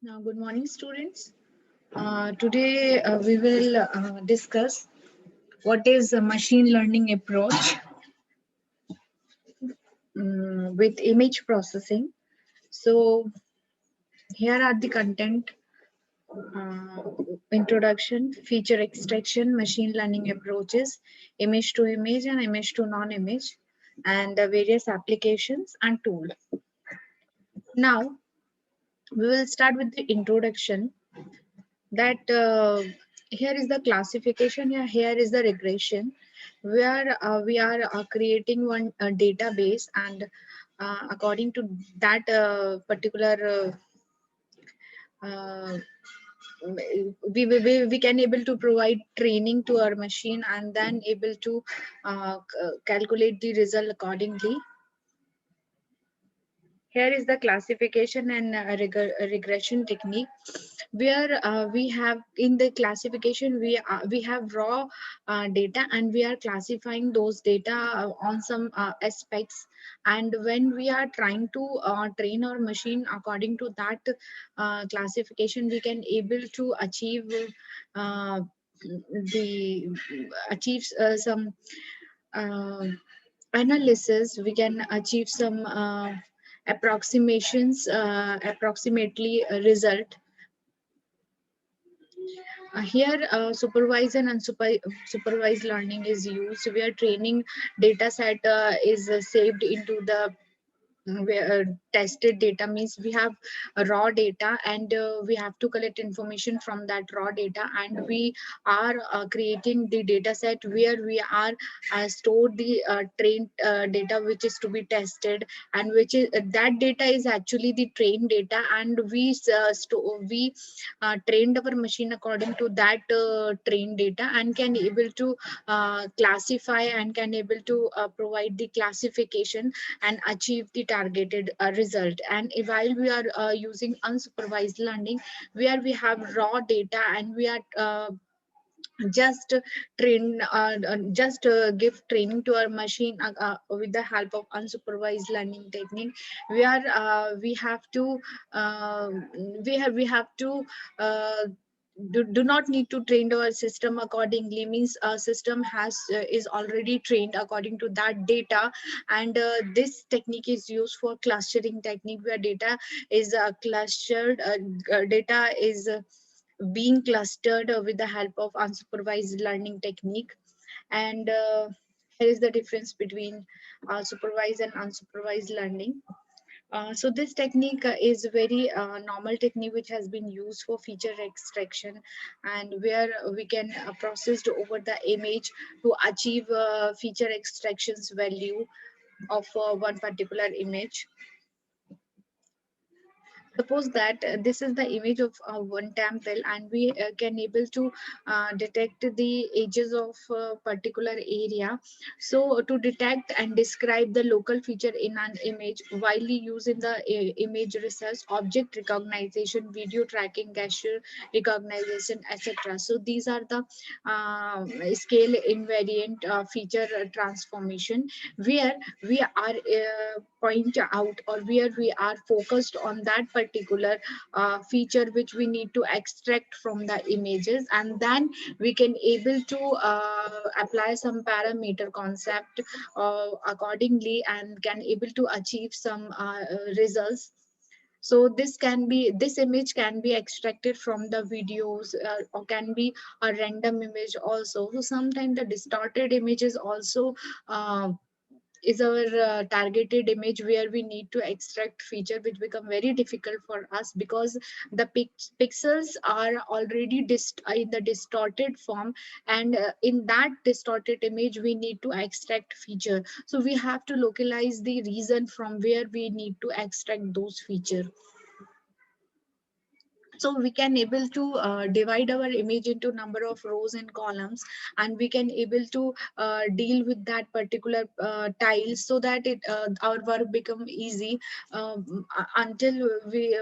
Now, good morning, students. Today we will discuss what is a machine learning approach with image processing. So, here are the content uh, introduction, feature extraction, machine learning approaches, image to image and image to non image, and the various applications and tools. Now, we will start with the introduction that here is the classification, here is the regression, where we are creating one database, and according to that particular uh, we can able to provide training to our machine and then able to calculate the result accordingly. Here is the classification and regression technique, where we have in the classification we have raw data, and we are classifying those data on some aspects. And when we are trying to train our machine according to that classification, we can able to achieve uh, the achieve some uh, analysis. We can achieve some approximately result. Here supervised and unsupervised learning is used, where training data set is saved into the where tested data. Means we have raw data, and we have to collect information from that raw data, and we are creating the data set where we are stored the trained data which is to be tested, and which is that data is actually the trained data, and we trained our machine according to that trained data, and can able to classify and can able to provide the classification and achieve the targeted result. And while we are using unsupervised learning, where we have raw data, and we are just just give training to our machine with the help of unsupervised learning technique. We have to uh, we have to uh, do not need to train our system accordingly. Means our system has is already trained according to that data. And this technique is used for clustering technique, where data is clustered data is being clustered with the help of unsupervised learning technique. And here is the difference between supervised and unsupervised learning. So this technique is very normal technique which has been used for feature extraction, and where we can process over the image to achieve feature extractions value of one particular image. Suppose that this is the image of one temple, and we can able to detect the edges of a particular area. So to detect and describe the local feature in an image, widely used in the image research, object recognition, video tracking, gesture recognition, etc. So these are the scale invariant feature transformation, where we are point out, or where we are focused on that particular feature which we need to extract from the images, and then we can able to apply some parameter concept accordingly, and can able to achieve some results. So this image can be extracted from the videos, or can be a random image also. So sometimes the distorted images also uh, is our targeted image, where we need to extract feature which become very difficult for us, because the pixels are already in the distorted form. And in that distorted image we need to extract feature, so we have to localize the region from where we need to extract those feature. So we can able to divide our image into number of rows and columns, and we can able to deal with that particular tile, so that it our work become easy, until we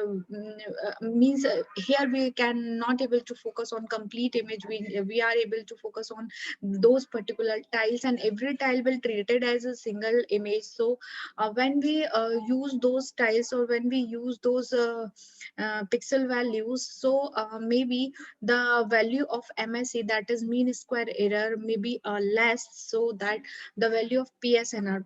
means here we can not able to focus on complete image. We are able to focus on those particular tiles, and every tile will treated as a single image. So when we use those tiles, or when we use those pixel values, so maybe the value of MSE, that is mean square error, may be less, so that the value of PSNR,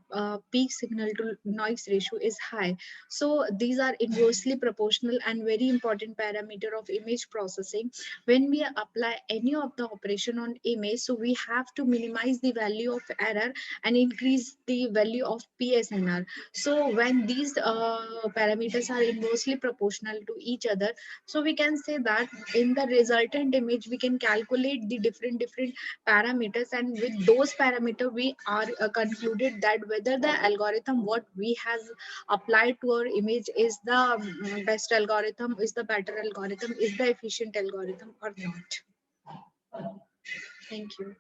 peak signal to noise ratio, is high. So these are inversely proportional and very important parameter of image processing. When we apply any of the operation on image, so we have to minimize the value of error and increase the value of PSNR. So when these parameters are inversely proportional to each other, so we can say that in the resultant image we can calculate the different parameters, and with those parameters we are concluded that whether the algorithm what we has applied to our image is the best algorithm, is the better algorithm, is the efficient algorithm or not. Thank you.